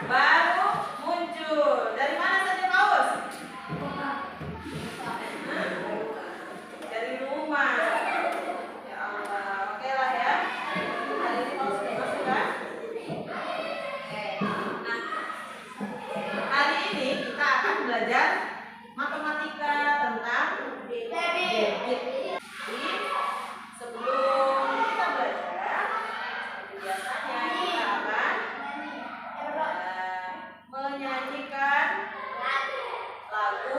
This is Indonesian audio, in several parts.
baru muncul. Dari mana saja Paus? Dari rumah. Ya Allah, oke lah ya. Hari ini Paus sudah masuk kan? Oke. Nah, hari ini kita akan belajar matematika tentang debit. Jadi, sebelum kita belajar, biasanya kita akan menyanyikan lagu.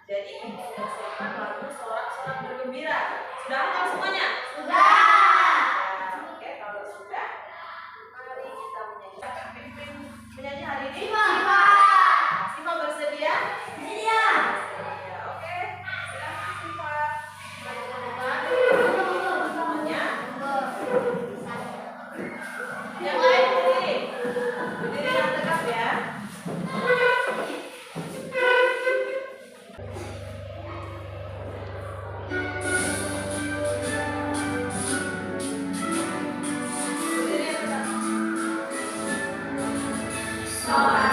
Jadi kita siapkan lagu sorak-sorak bergembira. Sudah hafal semuanya? Sudah. Oke, kalau sudah, mari kita menyanyikan. Pimpin menyanyi hari ini. Siva bersedia? Bersedia. Oke, silakan Siva. Semuanya. Yang lain berdiri. Berdiri yang tegap ya. Sama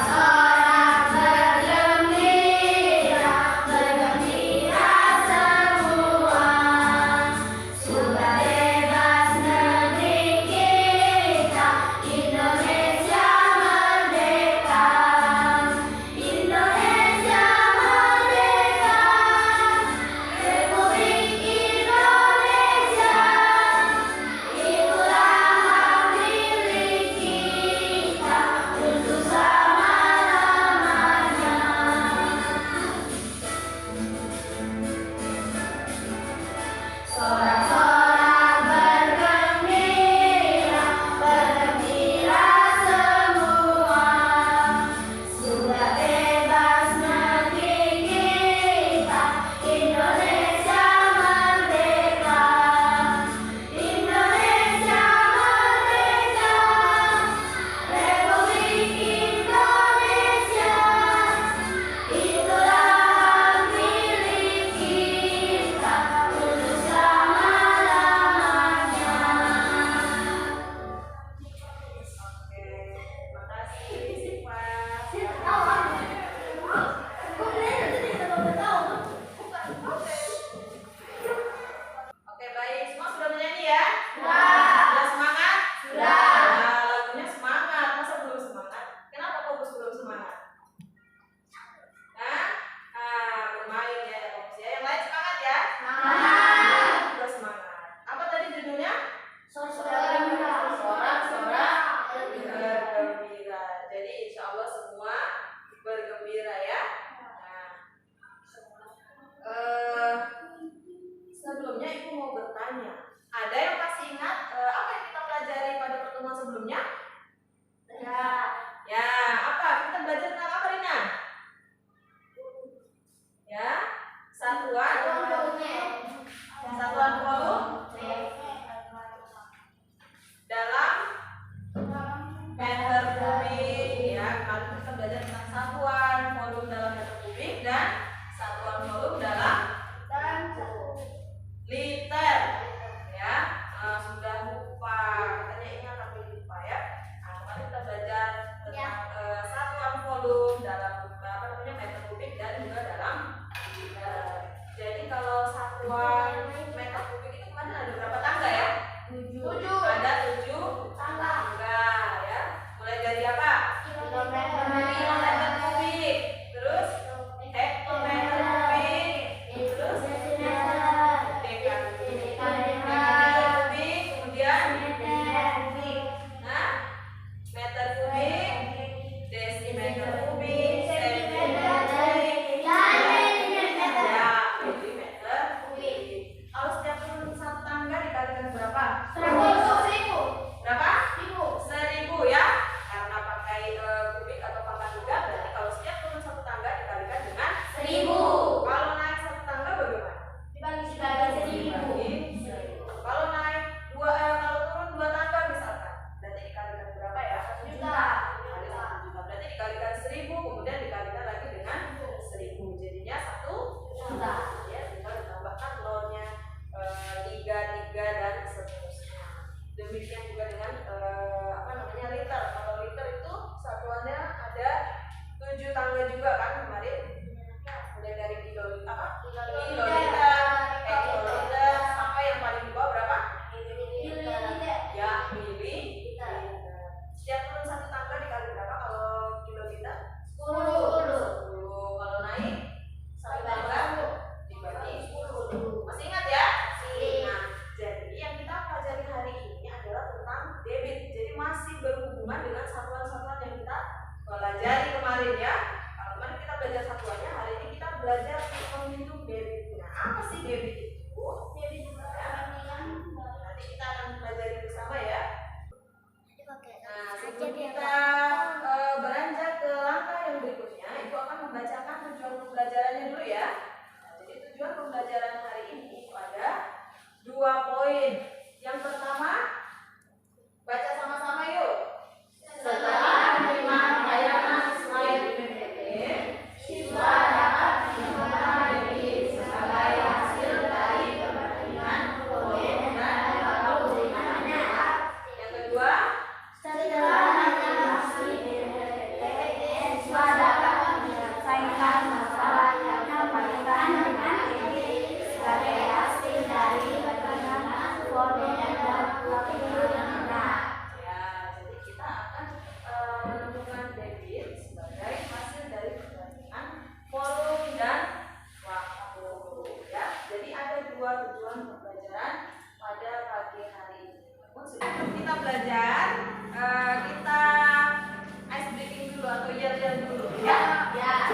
dulu atau yel-yel dulu ya? Ya.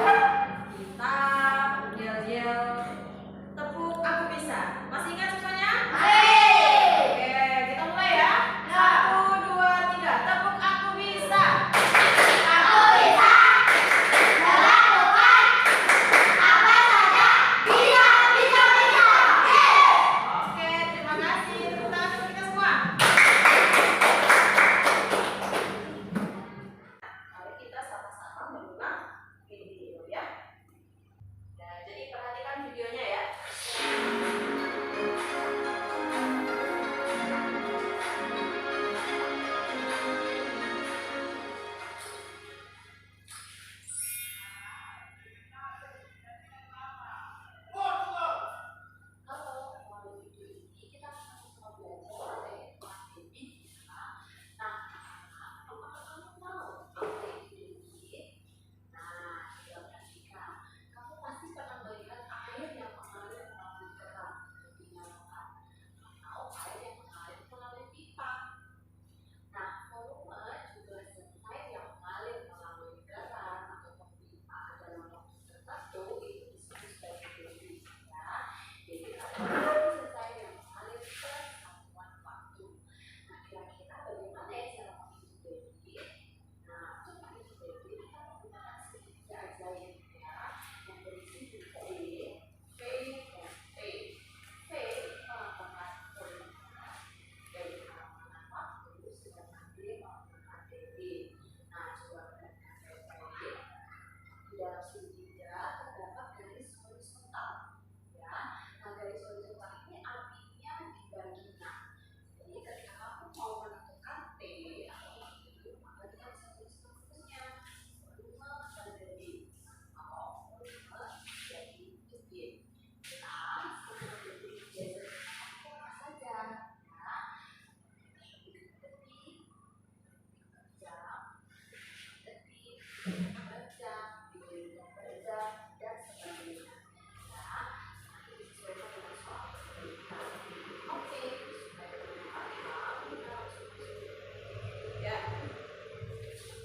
Kita yel-yel tepuk aku bisa. Masih ingat semuanya? Masih. Oke, kita mulai ya. 1, 2, 3. Tepuk aku bisa. Aku bisa melakukan apa saja. Bisa. Oke, terima kasih. Tepuk tangan untuk kita semua. Mari kita sama-sama mengulang video ya. Nah, jadi perhatikan videonya ya.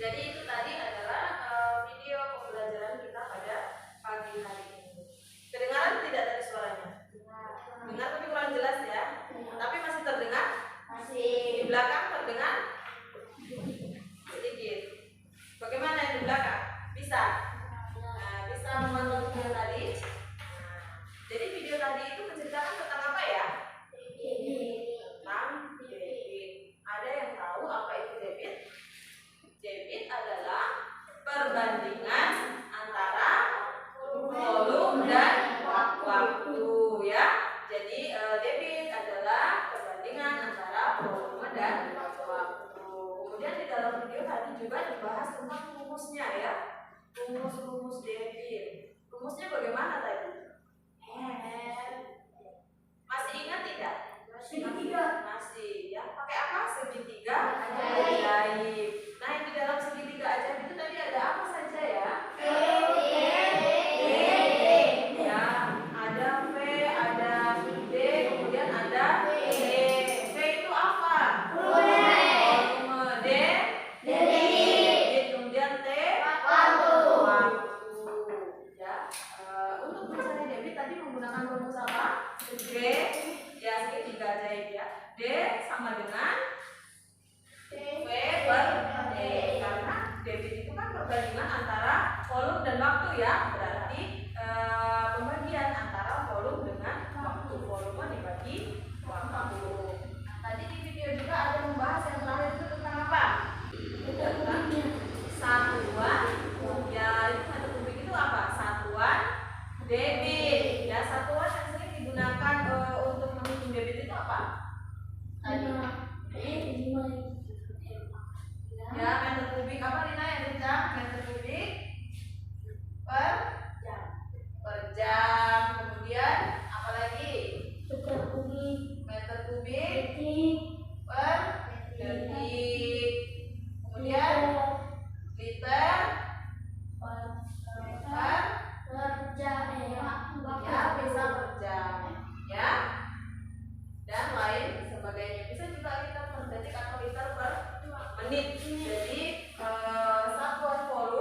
Jadi itu tadi adalah video pembelajaran kita pada pagi hari ini. Kedengaran tidak tadi suaranya? Dengar tapi kurang jelas ya. Tapi masih terdengar? Masih. Di belakang terdengar? Sedikit. Bagaimana yang di belakang? Bisa? Nah, bisa membantu video tadi. Nah, jadi video tadi itu menceritakan tentang apa ya? Tentang debit. Ada yang tahu apa itu debit? Debit adalah perbandingan antara volume dan waktu ya. Jadi debit adalah perbandingan antara volume dan waktu. Kemudian di dalam video tadi juga dibahas tentang rumusnya ya. Rumus debit. Rumusnya bagaimana tadi? Masih ingat tidak? Segitiga. Masih ya. Pakai apa? Segitiga ajaib. Nah, yang di dalam segitiga ajaib itu tadi ada apa saja ya? Ya, ada V, ada D, kemudian ada E. V itu apa? Volume. D, kemudian T, waktu. Ya, untuk mencari debit tadi menggunakan rumus apa? D, ya segitiga ajaib ya. D sama dengan V per D, karena debit itu kan perbandingan antara volume dan waktu ya. Berarti pembagian antara volume dengan waktu. Volume dibagi waktu. Nah, tadi di video juga ada membahas yang terakhir itu tentang apa? Tentang satuan. Ya, itu meter kubik itu apa? Satuan debit. Ya, satuan yang sering digunakan untuk menghitung debit itu apa? Tadi. Ya, meter kubik apa Lina yang kencang? Meter kubik per jam. Kemudian apa lagi? Meter kubik per detik. Kemudian liter per jam. Ya, bisa per jam. Ya. Dan lain sebagainya. Bisa juga kita per detik atau liter per menit. Jadi satuan volume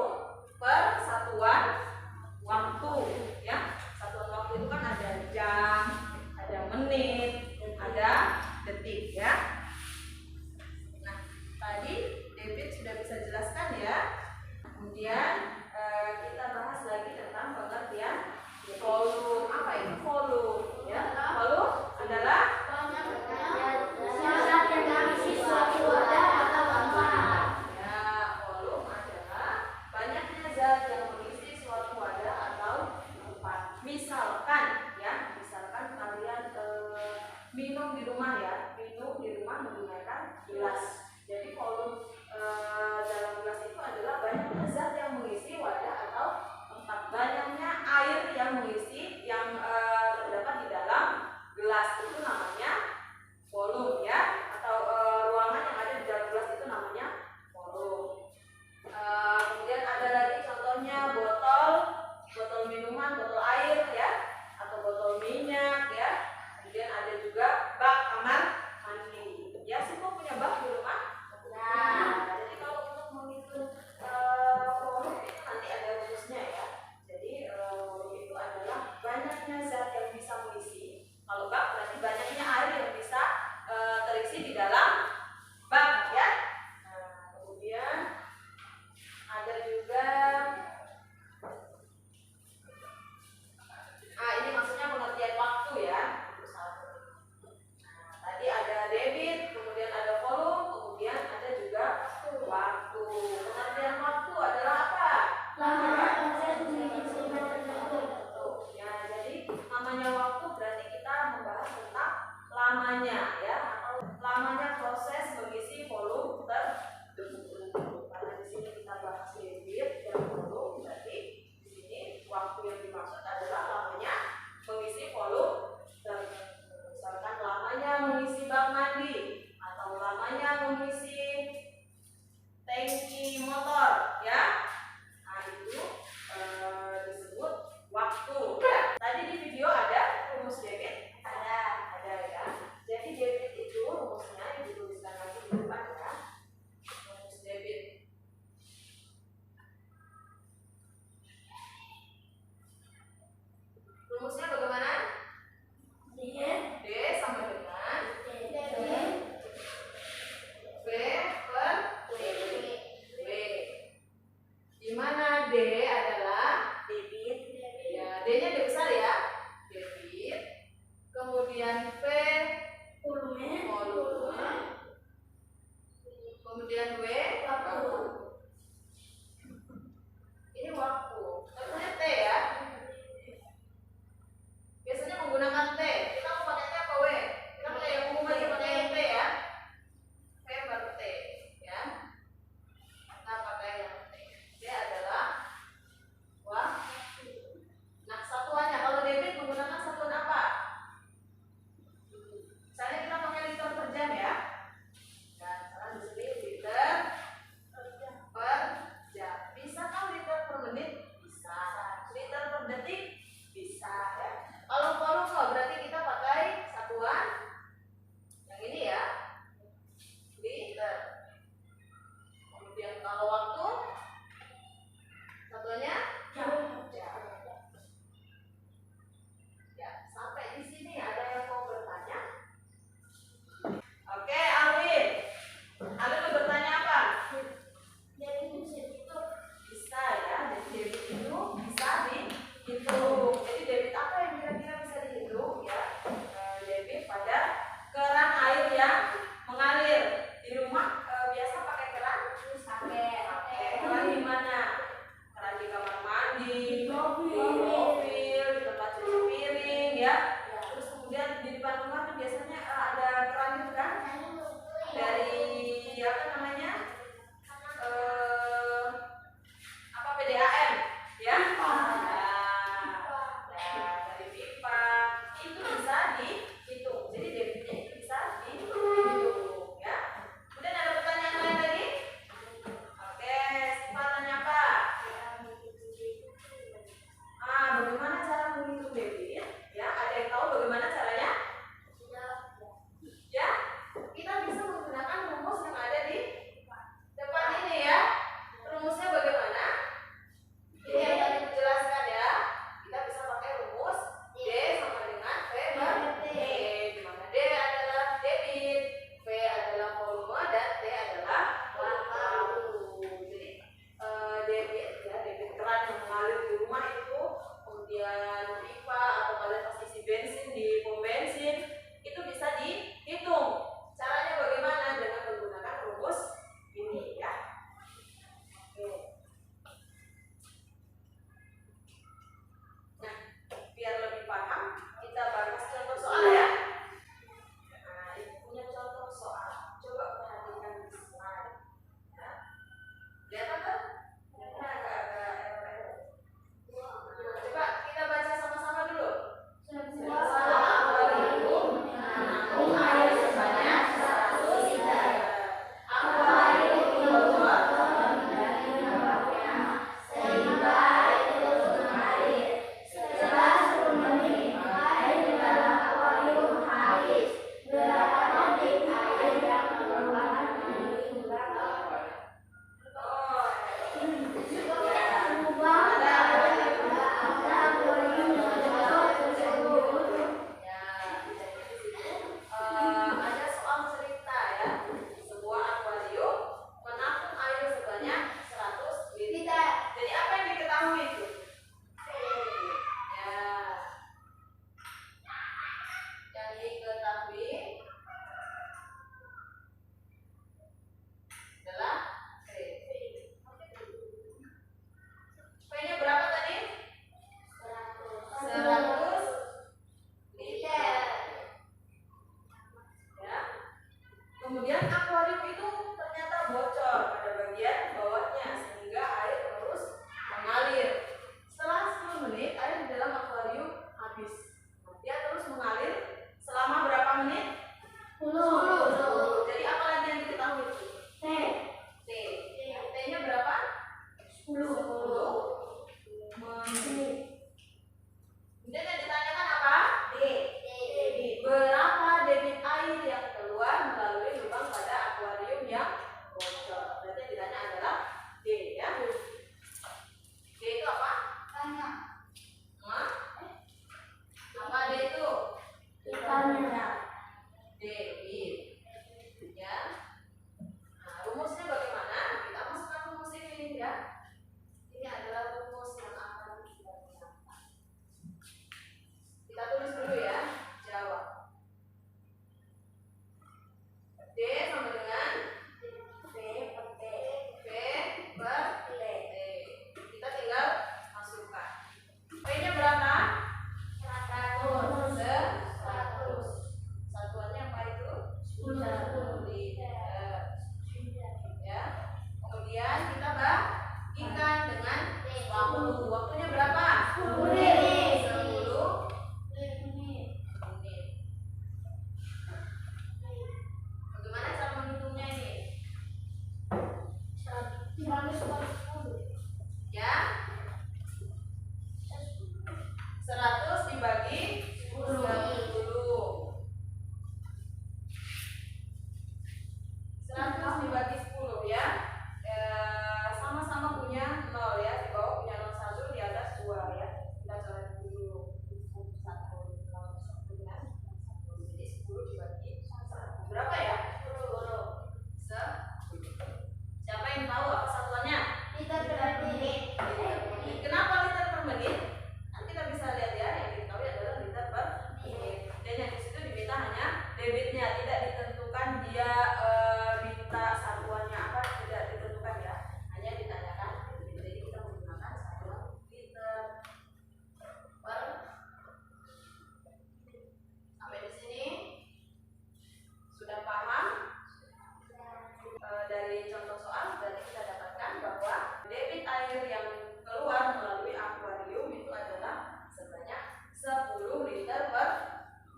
air yang keluar melalui akuarium itu adalah sebanyak 10 liter per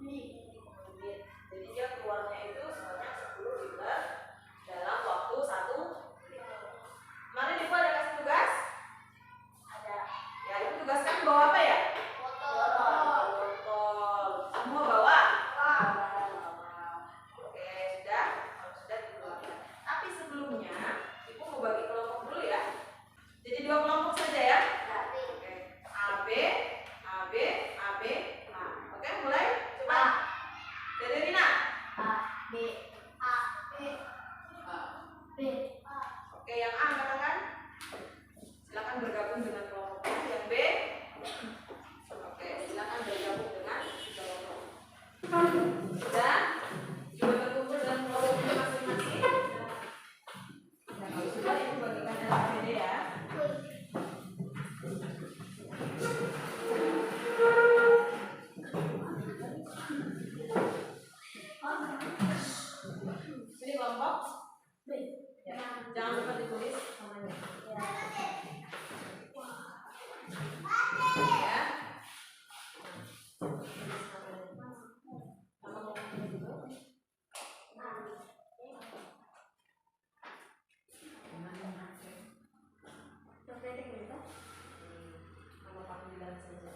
menit. Jadi dia keluarnya itu sebanyak 10 liter dalam waktu 1 menit. Kemarin Ibu ada kasih tugas? Ada. Ya, Ibu tugaskan bawa apa ya? Botol. Semua bawa? Oke, sudah. Kalau sudah dikeluarkan. Tapi sebelumnya Ibu mau bagi kelompok dulu ya. Jadi 2 kelompok saja ya. Oke. AB, AB, AB, A. Oke, mulai. Coba. Dari Rina. A, B, A, B, A. B, A. Oke, yang A katakan. Silakan bergabung dengan kelompoknya. Yang B. Oke, silakan bergabung dengan kelompok. Sudah? Sudah berkumpul dengan kelompoknya masing-masing. Nah, kalau sudah Ibu bagikan dalam APD ya. Sini kelompok. Ya, jangan lupa ditulis namanya. Ya. Nama panggilan saja.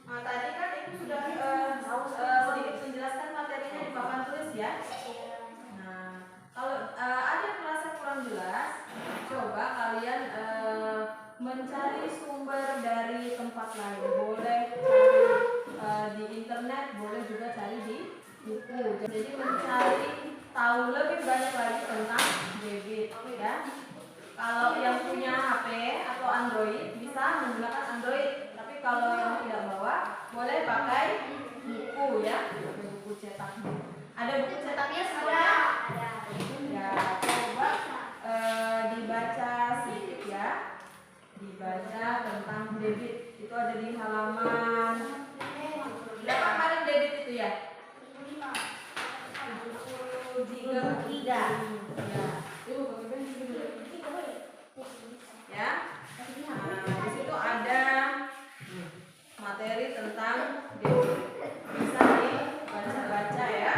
Nah, tadi kan Ibu sudah sedikit menjelaskan materinya di papan tulis ya. Nah, kalau ada kelas yang kurang jelas, coba kalian mencari sumber dari tempat lain. Boleh cari di internet, boleh juga cari di buku. Jadi mencari tahu lebih banyak lagi tentang debit ya. Kalau yang punya HP atau Android bisa menggunakan Android, tapi kalau yang tidak bawa boleh pakai buku ya, buku cetak. Ada buku cetaknya semuanya? Ya, coba dibaca sedikit ya. Dibaca tentang debit. Itu ada di halaman berapa kemarin debit itu ya? 73. Ya. Ya. Nah, di situ ada materi tentang debit. Bisa dibaca-baca ya.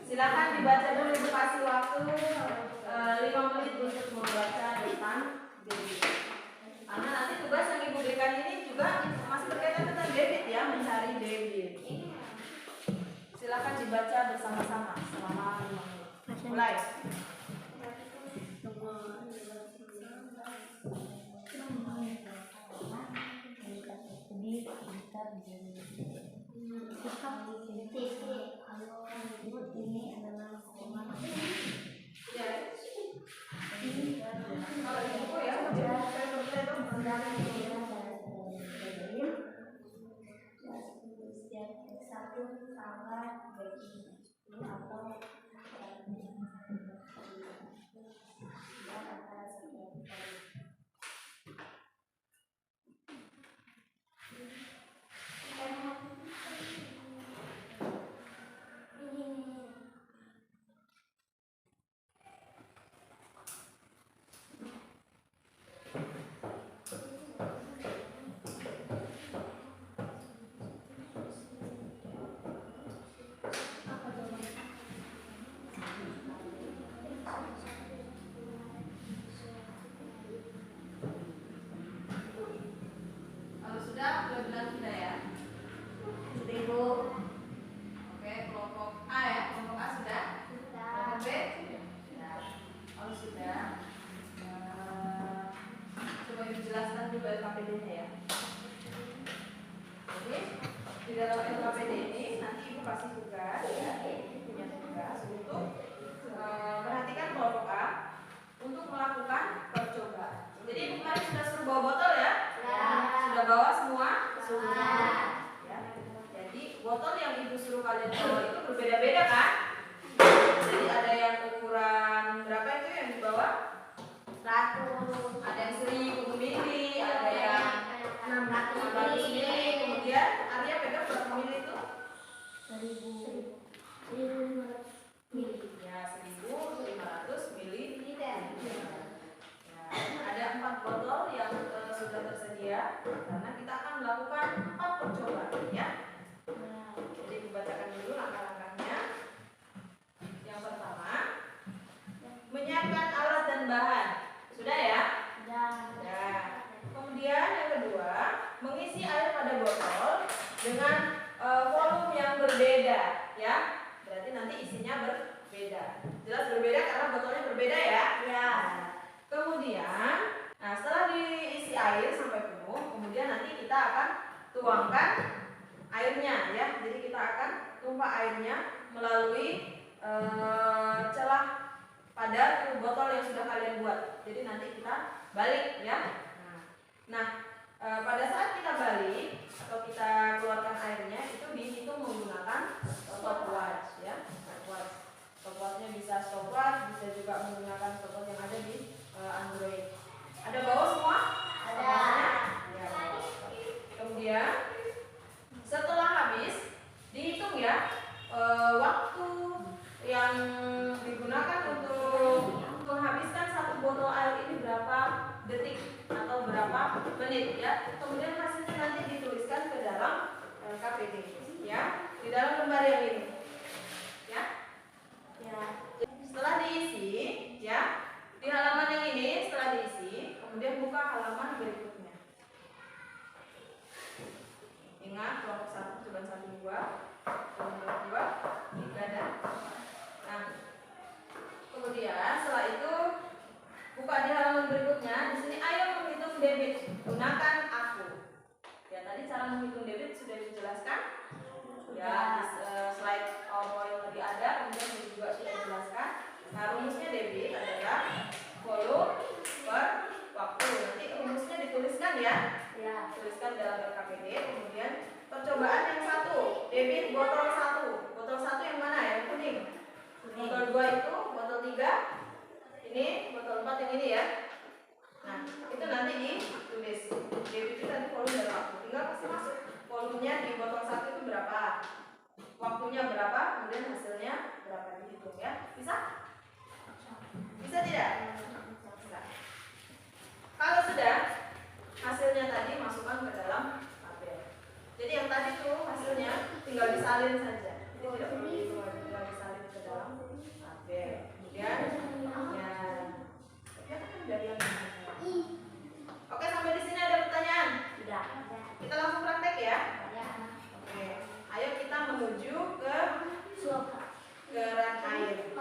Silakan dibaca dulu, Ibu kasih waktu 5 menit untuk membaca tentang debit. Karena nanti tugas yang Ibu berikan ini juga masih berkaitan tentang debit ya, mencari debit. Silakan dibaca bersama-sama selama 5 menit. Mulai. Ini adalah Kalau di buku ya, satu tanggal bagi atau antara setiap kali. kalau sudah boleh bilang sudah ya. Ibu. Oke, kelompok A ya, kelompok A sudah. Kelompok B sudah. Kalau sudah, coba dijelaskan dulu LKPD-nya ya. Jadi di dalam LKPD ini nanti Ibu kasih tugas ya, Ibu punya tugas untuk perhatikan kelompok A untuk melakukan percobaan. Jadi Ibu kemarin sudah suruh bawa botol ya? Sudah bawa semua? Ya. Jadi botol yang Ibu suruh kalian bawa itu berbeda-beda kan? Jadi ada yang ukuran berapa itu yang dibawa? 100. Ada yang 1000 mili, ada yang 600 mili. Kemudian Arya pegang berapa mili itu? 1000. Ya, 1.500 mililiter. Ya, ada 4 botol yang sudah tersedia karena kita akan melakukan 4 percobaan ya. Jadi dibacakan dulu langkah-langkahnya. Yang pertama, menyiapkan alat dan bahan. Sudah ya? Ya. Kemudian yang kedua, mengisi air pada botol dengan volume yang berbeda ya. Berarti nanti isinya berbeda. Jelas berbeda karena botolnya berbeda ya. Ya. Kemudian, nah setelah diisi air sampai penuh, kemudian nanti kita akan tuangkan airnya ya. Jadi kita akan tumpah airnya melalui celah pada botol yang sudah kalian buat. Jadi nanti kita balik ya. Nah, pada saat kita balik atau kita keluarkan airnya itu dihitung menggunakan stopwatch ya. Stopwatchnya bisa stopwatch, bisa juga menggunakan stopwatch yang ada di Android. Ada bawa semua? Ada. Ya. Kemudian setelah habis dihitung ya waktu yang digunakan untuk menghabiskan satu botol air ini berapa detik atau berapa menit ya. Kemudian hasilnya nanti dituliskan ke dalam KPD ya, di dalam lembar yang ini ya. Setelah diisi ya, di halaman yang ini setelah diisi, kemudian buka halaman berikutnya. Ingat kelompok 1 cobaan 1, 2, kelompok 2, 3 dan nah. Kemudian setelah itu buka di halaman berikutnya. Di sini ayo menghitung debit gunakan aku. Ya tadi cara menghitung debit sudah dijelaskan. Ya di slide PowerPoint tadi ada, kemudian ini juga sudah dijelaskan. Nah rumusnya debit adalah volume per waktu. Nanti rumusnya dituliskan ya. Ya tuliskan dalam RKPD. Kemudian percobaan yang 1, debit botol 1. Botol 1 yang mana? Yang kuning. Botol 2 itu, botol 3 ini, botol 4 yang ini ya. Nah itu nanti ditulis debit itu nanti volume dan waktu. Tinggal kasih masuk volumenya di botol 1 itu berapa, waktunya berapa, kemudian hasilnya berapa, dihitung ya. Bisa? Bisa tidak? Bisa. Kalau sudah, hasilnya tadi masukkan ke dalam tabel. Jadi yang tadi tuh hasilnya tinggal disalin saja. Jadi tidak perlu dihitung, tinggal disalin ke dalam tabel. Kemudian ya dari yang ini. Oke, sampai di sini ada pertanyaan? Sudah. Kita langsung praktek ya. Ya. Oke. Ayo kita menuju ke keran air.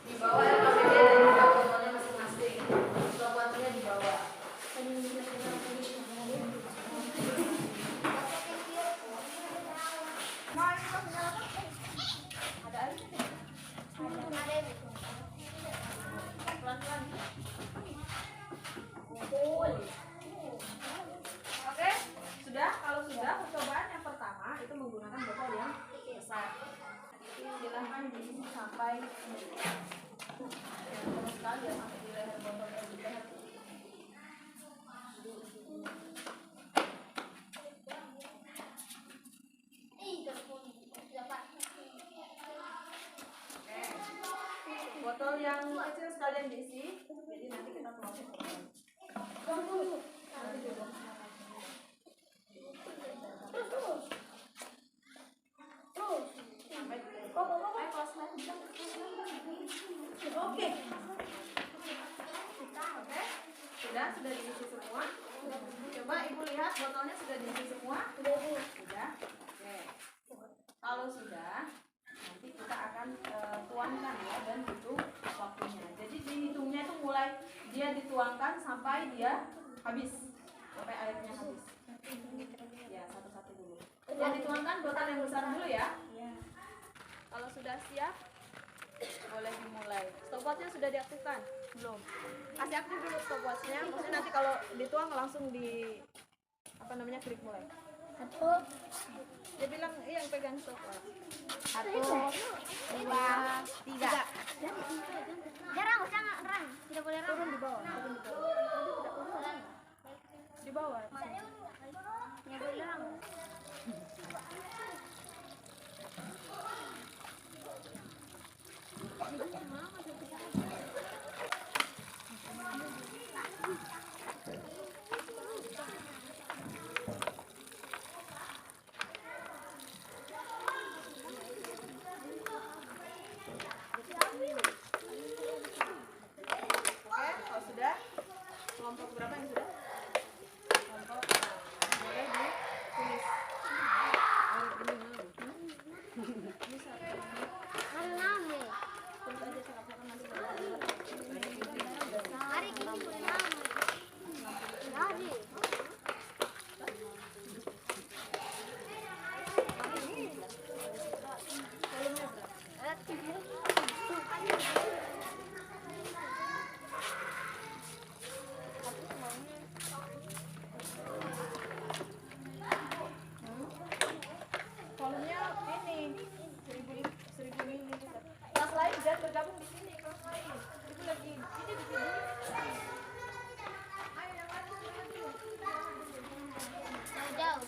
Di bawah LKPD dan juga botolnya masing-masing. Stopwatchnya di bawah. Ada airnya? Pelan-pelan. Oke, sudah. Kalau sudah, percobaan yang pertama itu menggunakan botol yang besar. Silahkan diisi sampai terus sekali ya, sampai di leher botolnya juga. Botol yang kecil sekalian diisi, jadi nanti kita tuangin. Oke. Sudah diisi semua. Coba ibu lihat botolnya sudah diisi semua. Sudah. Oke. Kalau sudah, nanti kita akan tuangkan ya dan hitung waktunya. Jadi dihitungnya itu mulai dia dituangkan sampai dia habis, sampai airnya habis. Ya satu-satu dulu. Yang dituangkan botol yang besar dulu ya. Kalau sudah siap, boleh dimulai. Stopwatchnya sudah diaktifkan? Belum. Kasih aktif dulu stopwatchnya. Maksudnya nanti kalau dituang langsung di klik mulai. 1, Dia bilang yang pegang stopwatch. 1, 2, 3. Jarang, jangan. Tidak boleh Turun di bawah. Di bawah. Ya boleh. bergabung di sini kelas lain. Ibu lagi ini di sini. Ayo yang lain lagi. Jauh.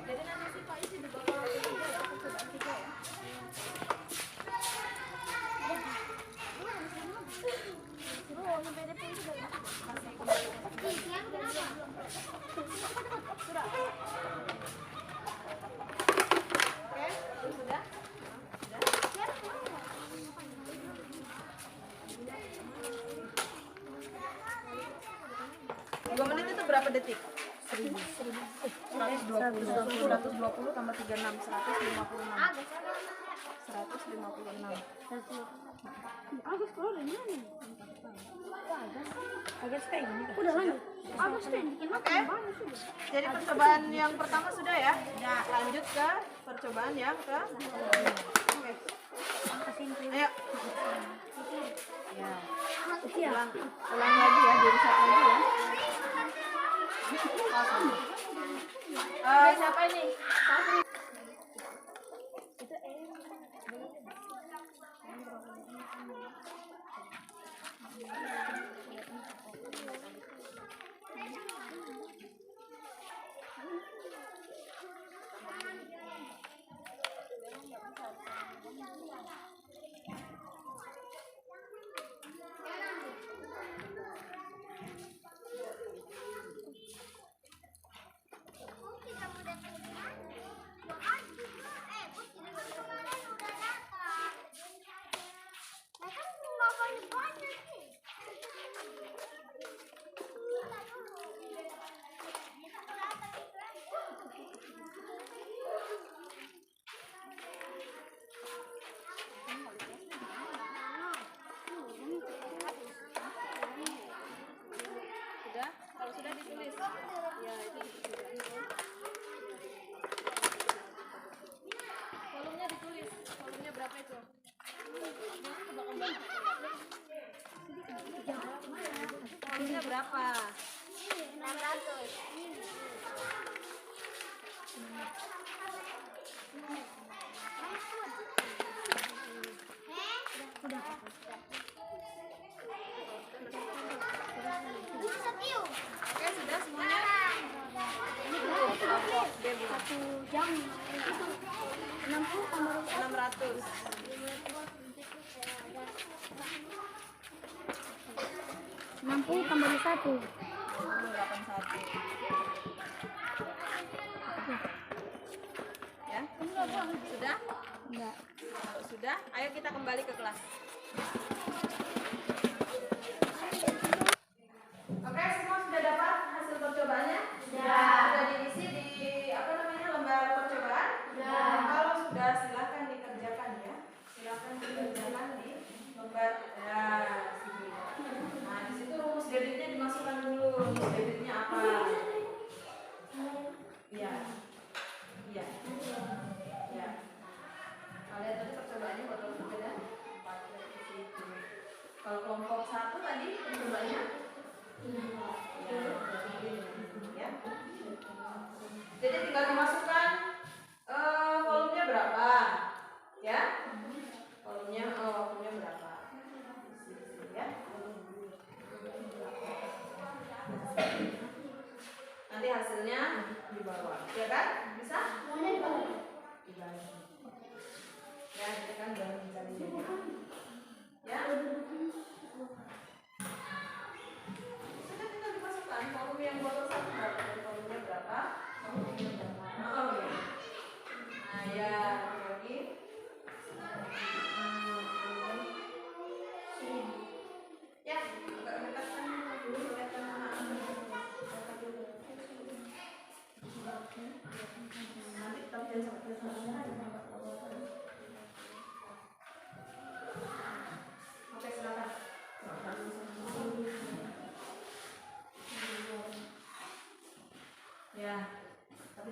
Jadi nanti sih Pak isi di bawah itu ya, percobaan 3 ya. Oke, sudah? Dua menit itu berapa detik? 120 tambah 36, 156. 156. Oke. Jadi percobaan yang pertama sudah ya. Nah, lanjut ke percobaan yang ke. Oke. Ayo. Ya. Ulang lagi ya, jadi satu lagi ya. Siapa ini? Safri. Sudah? Kalau sudah ditulis. Ya, itu ditulis. Kolomnya ditulis. Kolomnya berapa itu? Kolomnya berapa? 600. Oke, sudah semuanya? Satu jam 60 tambah 600. 60 tambah 1. 81. Ya? Sudah? Enggak. Kalau sudah, ayo kita kembali ke kelas. Oke, semua sudah dapat hasil percobaannya? Sudah diisi di lembar percobaan? Kalau sudah silakan dikerjakan ya. Silakan dikerjakan di lembar sini. Nah, di situ rumus debitnya dimasukkan dulu. Rumus debitnya apa? Iya. Iya. Ya. Kalian tadi percobaannya botol juga dan 4 di situ. Kalau kelompok 1 tadi percobaannya ya. Jadi tinggal dimasukkan volumenya berapa? Ya. Volumenya berapa? Ya. Nanti hasilnya di bawah. Ya kan? Bisa? Ya, kita kan udah mencari ya. Sudah tinggal dimasukkan volume yang botol 1 berapa, volumenya berapa, volumenya berapa. Oh ya. Nah ya, lagi. Ya, agak dekatkan dulu kelihatan mana. Nanti kita jangan sampai sana. Oke, silakan. Ya, tapi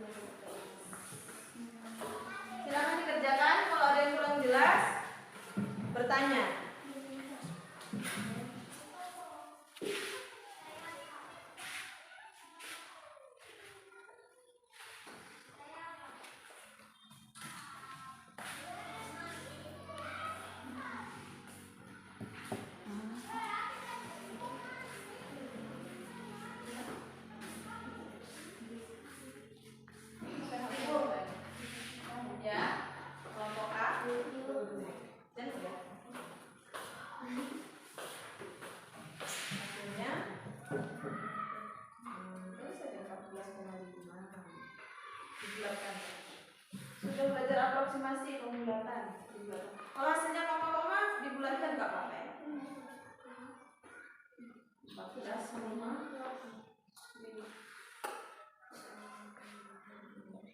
masing-masing pembulatan. Kalau hasilnya koma-koma dibulatkan nggak apa-apa ya. 14 sama ini.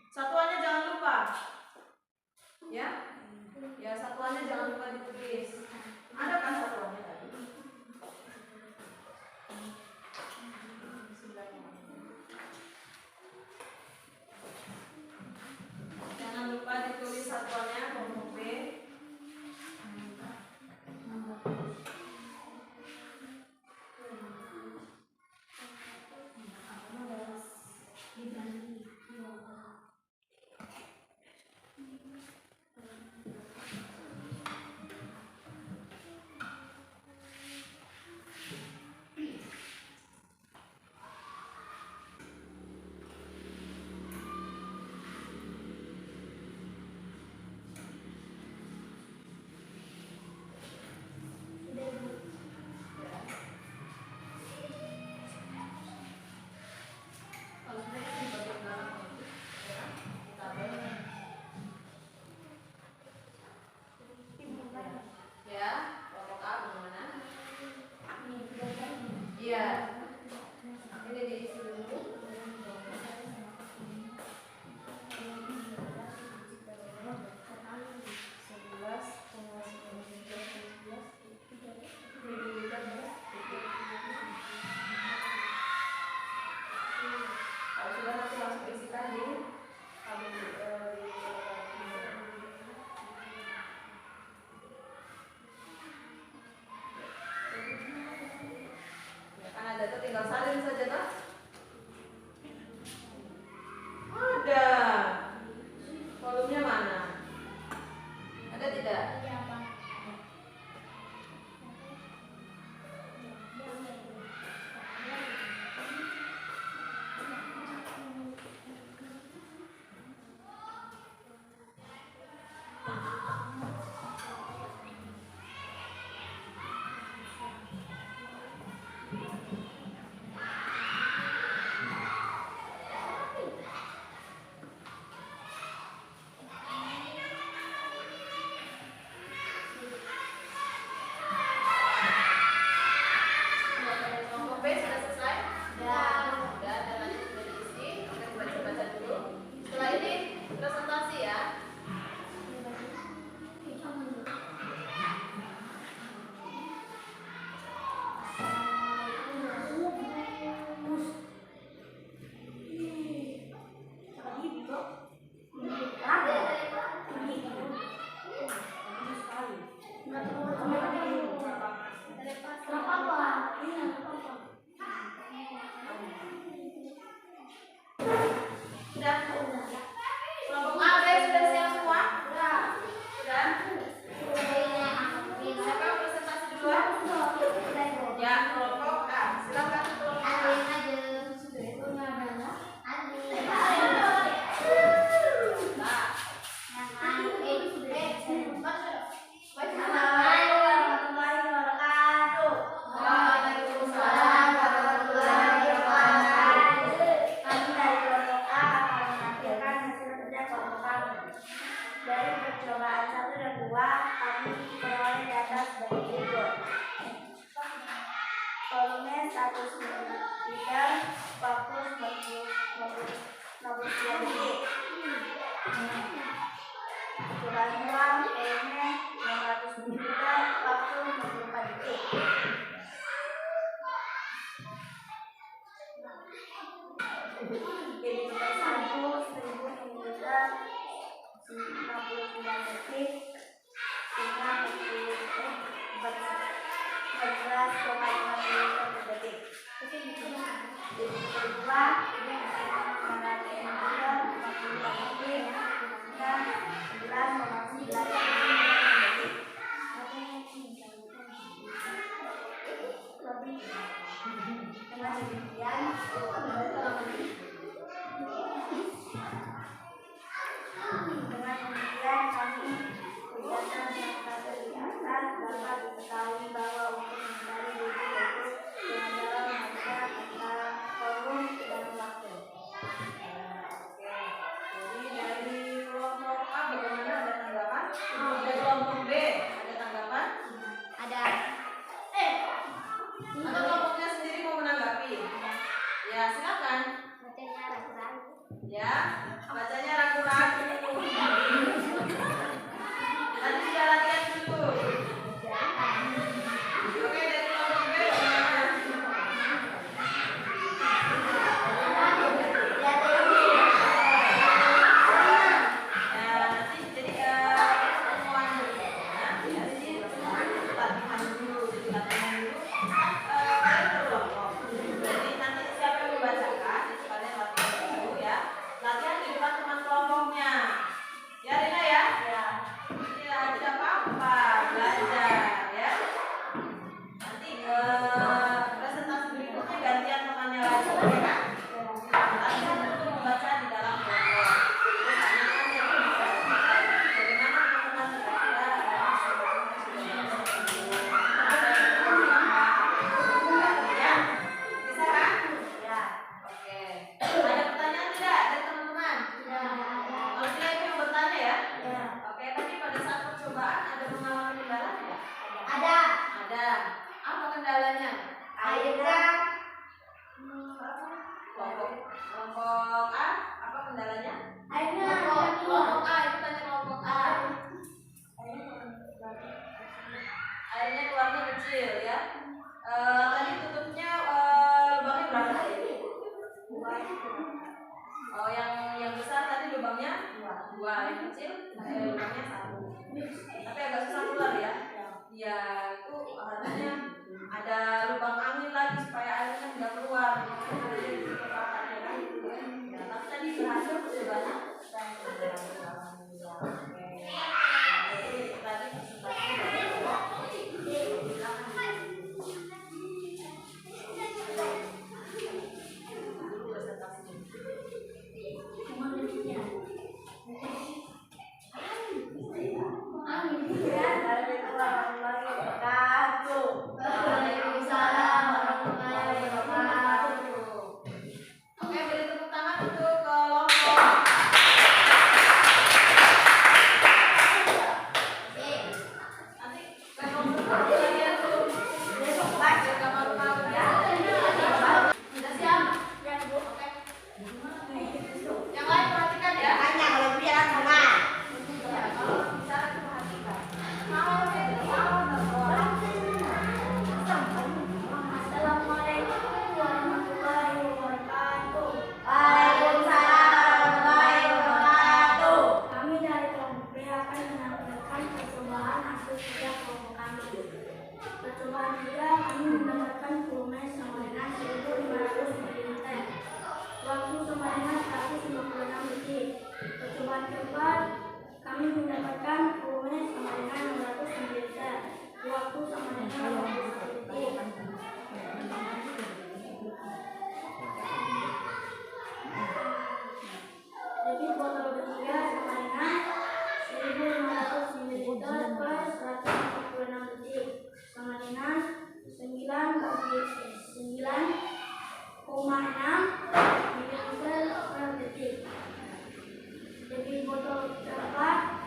Satuannya jangan lupa. Ya. Ya, satuannya jangan lupa ditulis. Ada kan satuannya tadi? Jangan lupa ditulis satuannya kelompok B. Tinggal salin saja kan? Ada. Volumenya mana? Ada tidak? Volume 100 ml, fokus 60 detik. Ukuran ruang EM 600 ml, fokus 64 detik. Jadi kita 1000 ml 69 detik dengan 14,5 ml per detik. Jadi kedua ini adalah 58 detik dan 11,9 detik. Lebih dengan demikian kami kegiatan yang tadi di atas dapat diketahui bahwa untuk menghindari debu dengan cara membaca antara forum dan silakan. Bacanya ragu-ragu. Ya, bacanya ragu-ragu. Tadi sudah latihan dulu. Oke, dari kelompok B bagaimana? Ya, nanti jadi pertemuan dulu. Ya, jadi latihan dulu. Jadi latihan dulu. Kalian berkelompok. Jadi nanti siapa yang membacakan, itu kalian latihan dulu ya. Latihan di depan teman kelompoknya. Ya, Rina ya? Ya. Ya, tidak apa-apa, belajar ya. Nanti presentasi berikutnya gantian temannya lagi, ya kan? Latihan dulu membaca di dalam kelompok. Terus tanyakan ya, bagaimana teman-teman kira-kira ya? Bisa kan? Ya. Oke. Ada pertanyaan tidak dari teman-teman? Kalau tidak itu yang bertanya ya? Oke, tapi pada saat percobaan ada mengalami kendala tidak? Ada. Ada. Apa kendalanya? Akhirnya Kelompok A, apa kendalanya? akhirnya Kelompok A, itu tanya kelompok A. Airnya keluarnya kecil ya. Tadi tutupnya lubangnya berapa? Oh, yang besar tadi lubangnya dua, yang kecil lubangnya satu. Tapi agak susah keluar ya. Ya, itu artinya ada lubang angin lagi supaya airnya tidak keluar. Ya, tapi tadi berhasil percobanya. Tadi Oke, beri tepuk tangan untuk kelompok. Nanti kelompok kalian tuh besok lagi ke malu-malu ya. Sudah siap? Ya, Bu. Oke. Yang lain perhatikan ya. tanya kalau dia sama. Ya, kalau bicara itu perhatikan. Assalamualaikum warahmatullahi wabarakatuh. Waalaikumsalam warahmatullahi wabarakatuh. Kami dari kelompok B akan menampilkan percobaan hasil kerja kelompok kami. Percobaan 3 kami mendapatkan volume sama dengan 1500 ml. Waktu sama dengan 156 detik. Percobaan keempat kami mendapatkan volume sama dengan 600 ml. Waktu sama dengan 21 detik. Debit botol ketiga sama dengan 1500 ml per 146 detik sama dengan 9,6 ml per detik. Debit botol keempat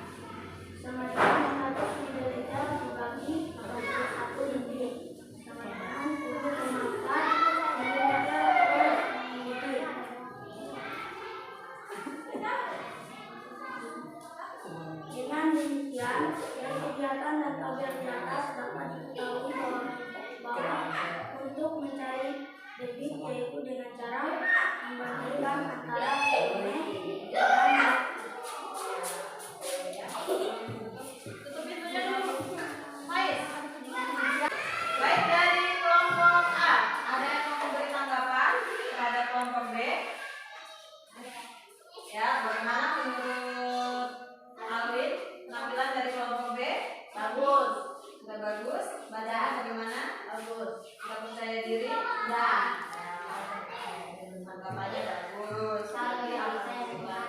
sama dengan 600 ml dibagi 41 detik sama dengan 7,4 ml per detik. Dengan demikian, dari kegiatan dan tabel di atas dapat diketahui bahwa untuk mencari debit yaitu dengan cara membandingkan antara volume dan Tutup pintunya dulu. Baik. Baik, dari kelompok A, ada yang mau memberi tanggapan terhadap kelompok B? Ya, bagaimana menurut Alvin penampilan dari kelompok B? Bagus. Sudah bagus. Bacaan bagaimana? Bagus. Sudah percaya diri? Sudah. Tanggapannya bagus.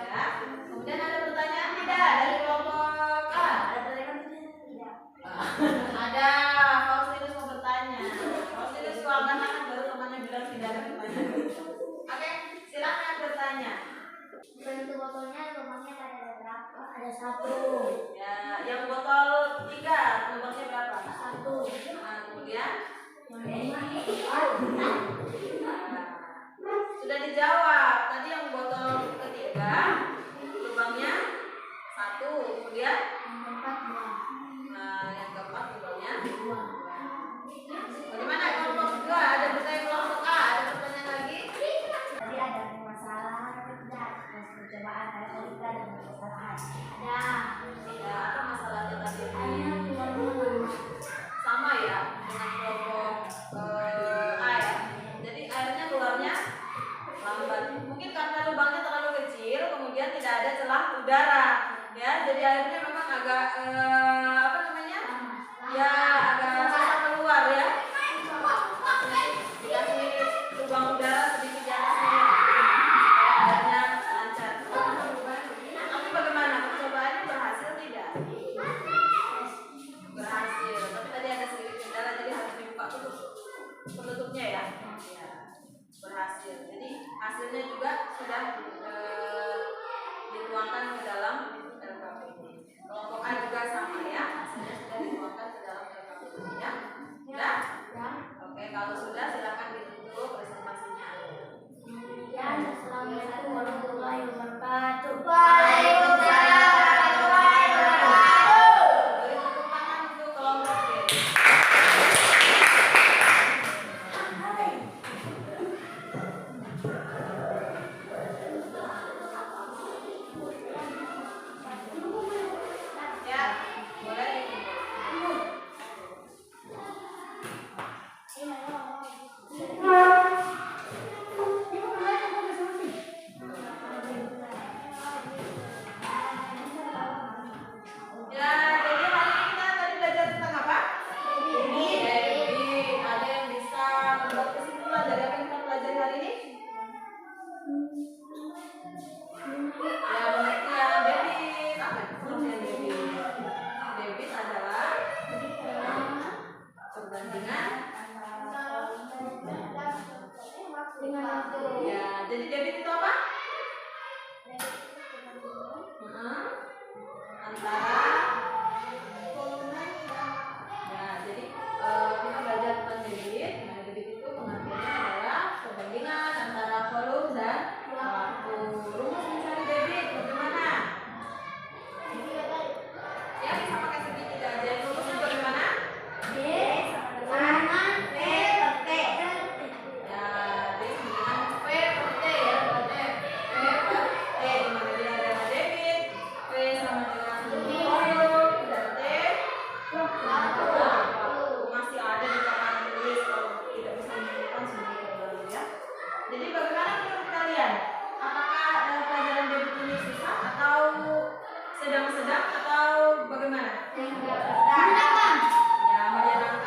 Ya. Kemudian ada pertanyaan tidak dari kelompok A? Ada pertanyaan tidak? Ada. Faustinus mau bertanya. Faustinus keluarkan tangan baru temannya bilang tidak ada pertanyaan. Oke, silakan bertanya. bentuk botolnya lubangnya ada berapa? Ada 1. Ya, yang botol 3 lubangnya berapa? 1. Nah, kemudian Yang 5 4. Sudah dijawab. Tadi yang botol ketiga, lubangnya 1, kemudian yang keempat lubangnya 2. Bagaimana kelompok kedua? Ada bertanya kelompok A, ada pertanyaan lagi? Tadi ada masalah tidak percobaan ada kita dan kesalahan. Ada. Ya, apa masalahnya tadi? Airnya keluar Sama ya dengan kelompok A ya. Jadi airnya keluarnya lambat. Mungkin karena lubangnya terlalu kecil, kemudian tidak ada celah udara. Ya, jadi airnya memang agak apa namanya? Ya, agak susah keluar ya. Dikasih lubang udara sedikit di atasnya supaya airnya lancar. Tapi bagaimana? Percobaannya berhasil tidak? Berhasil. Tapi tadi ada sedikit kendala, jadi harus dibuka penutupnya ya. Ya, berhasil. Jadi hasilnya juga sudah dituangkan ke dalam LKPD. Kelompok A juga sama ya, hasilnya sudah dituangkan ke dalam LKPD ya. Sudah? Oke, kalau sudah silakan ditutup presentasinya. Assalamualaikum warahmatullahi wabarakatuh. Beri tepuk tangan untuk kelompok B. Ya, boleh ditutup. Ya, jadi hari ini kita tadi belajar tentang apa? Debit. Ada yang bisa membuat kesimpulan dari apa yang kita pelajari hari ini? Ya, pengertian debit. Apa itu pengertian debit? Debit adalah perbandingan. Ya, jadi debit itu apa? Antara. Ya, jadi kita belajar tentang debit. Nah, debit itu pengertiannya adalah perbandingan antara volume dan waktu. Rumus mencari debit bagaimana? Ya, bisa pakai segitiga aja. Rumusnya bagaimana? Ya, D dengan P per T ya, bukan F. P per T, di mana dia adalah debit. P sama dengan volume dan T waktu. Masih ada di papan tulis, kalau tidak bisa menunjukkan sendiri kembali ya. Jadi bagaimana menurut kalian? Apakah pelajaran debit ini susah atau sedang-sedang atau bagaimana? Ya, menyenangkan. Ada yang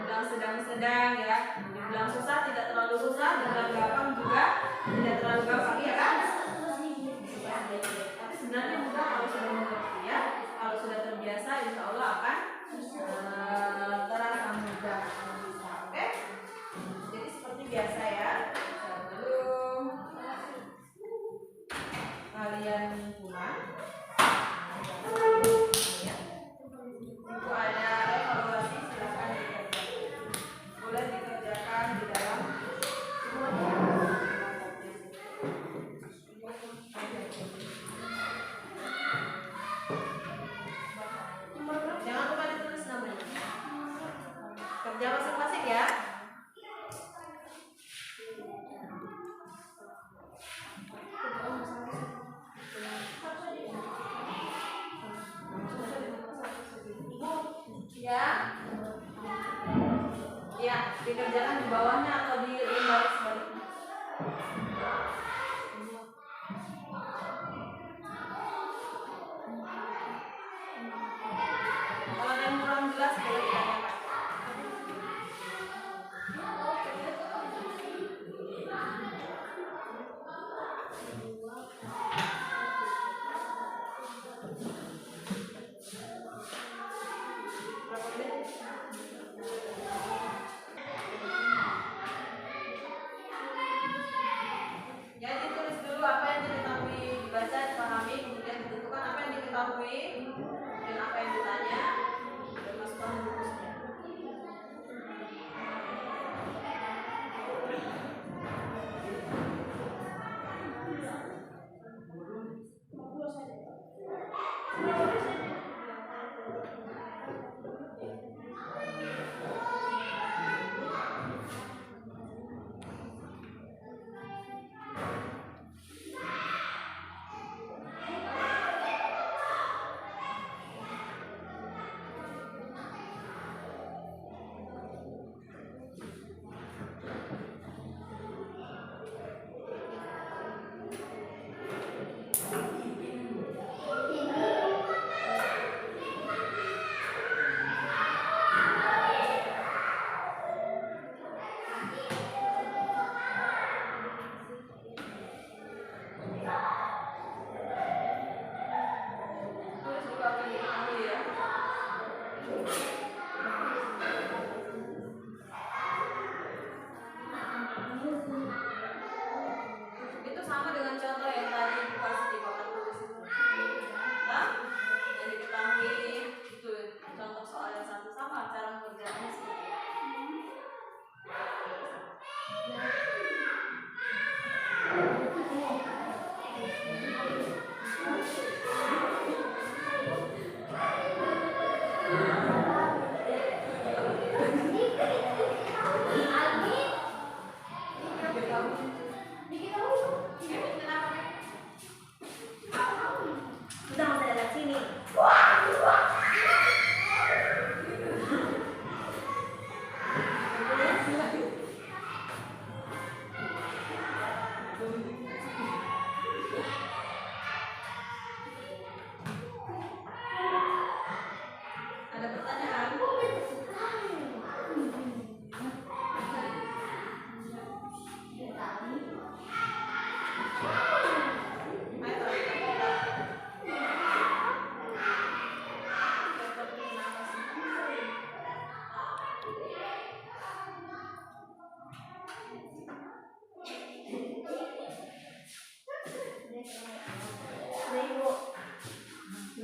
bilang sedang-sedang ya. Dibilang susah, tidak terlalu susah. Dibilang gampang juga, tidak terlalu gampang ya kan? Tapi sebenarnya mudah kalau sudah mengerti ya. Kalau sudah terbiasa, insya Allah akan terasa mudah. Oke? Jadi seperti biasa ya. Sebelum kalian pulang, ya. Untuk ada evaluasi silakan dikerjakan. Boleh dikerjakan di dalam jangan lupa ditulis namanya. Kerja masing-masing ya. Ya. Ya, dikerjakan di bawahnya atau di lembar sebaliknya. Kalau ada yang kurang jelas boleh ditanyakan. Ya,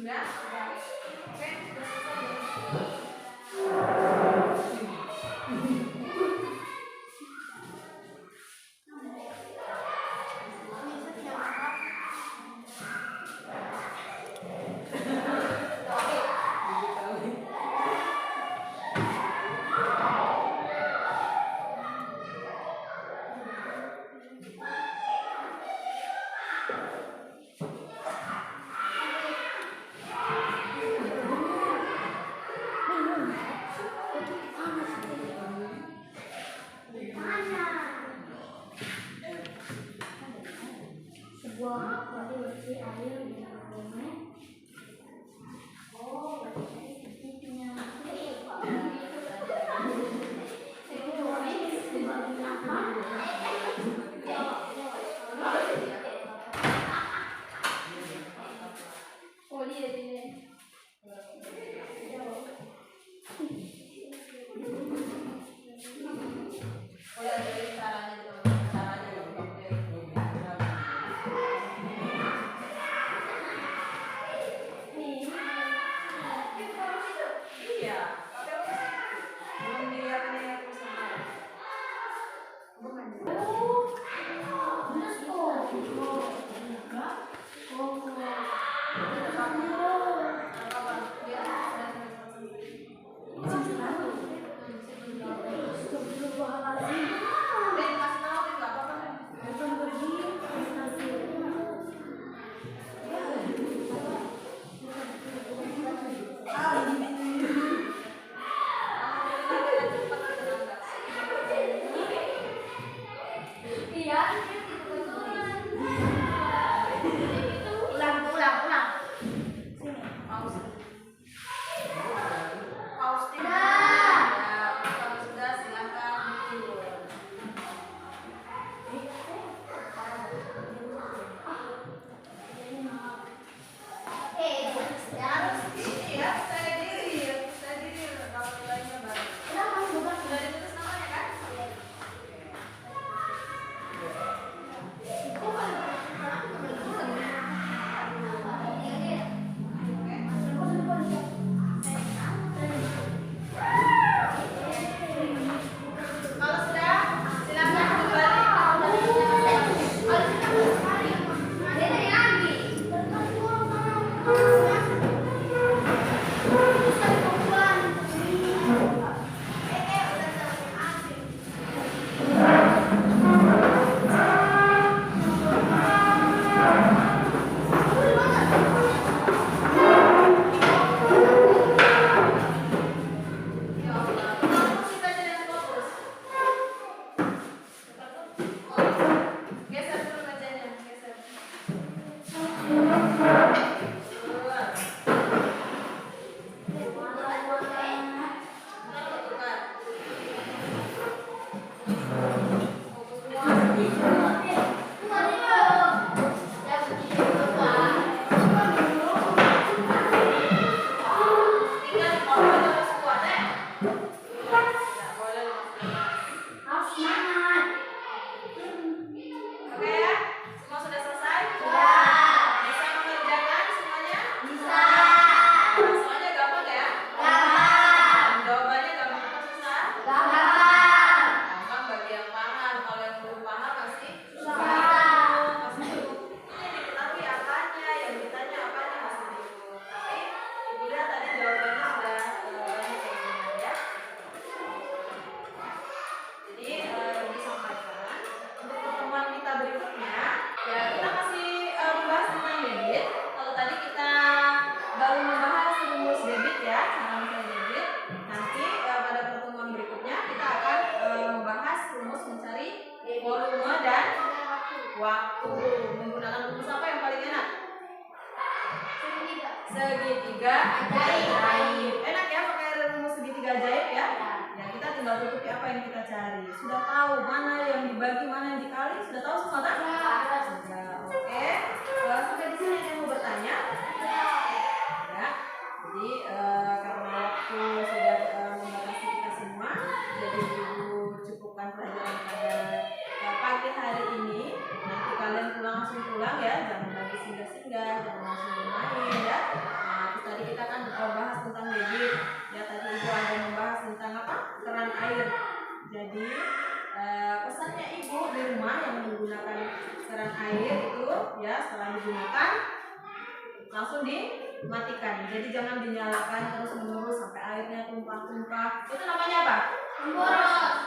Sudah? Oke, sudah selesai. Sebuah kondisi air dengan volume Mulai dari caranya dulu, caranya dulu. Iya, belum dilihatin ya terus sama. Waktu menggunakan rumus apa yang paling enak? Segitiga ajaib. Enak ya pakai rumus segitiga ajaib ya? Ya kita tinggal tutupi apa yang kita cari. Sudah tahu mana yang dibagi, mana yang dikali? Sudah tahu semua kan? Sudah. Oke. Sampai di sini ada yang mau bertanya? Ya. Jadi karena waktu sudah membatasi kita semua, jadi ibu cukupkan pelajaran pada pagi hari ini. Nanti kalian langsung pulang ya, jangan lagi singgah-singgah, jangan langsung main ya. Nah, pergeseran air itu ya setelah digunakan langsung dimatikan. Jadi jangan dinyalakan terus menerus sampai airnya tumpah-tumpah. Itu namanya apa?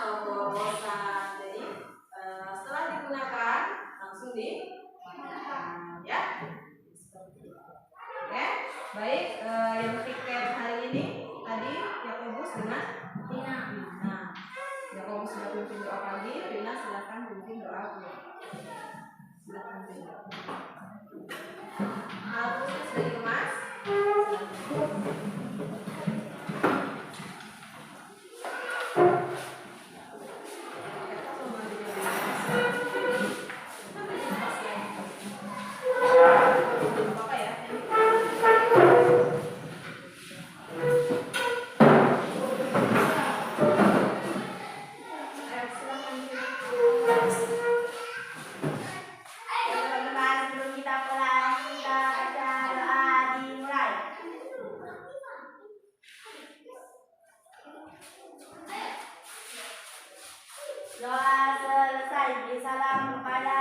Pemborosan. Jadi setelah digunakan langsung dimatikan ya. Seperti itu. Oke, baik. Yang tiket hari ini tadi Yakobus dengan Rina. Nah, Yakobus sudah pimpin doa pagi. Rina silakan pimpin doa pagi. Silakan pimpin. Harusnya sudah dikemas. Doa selesai. Beri salam kepada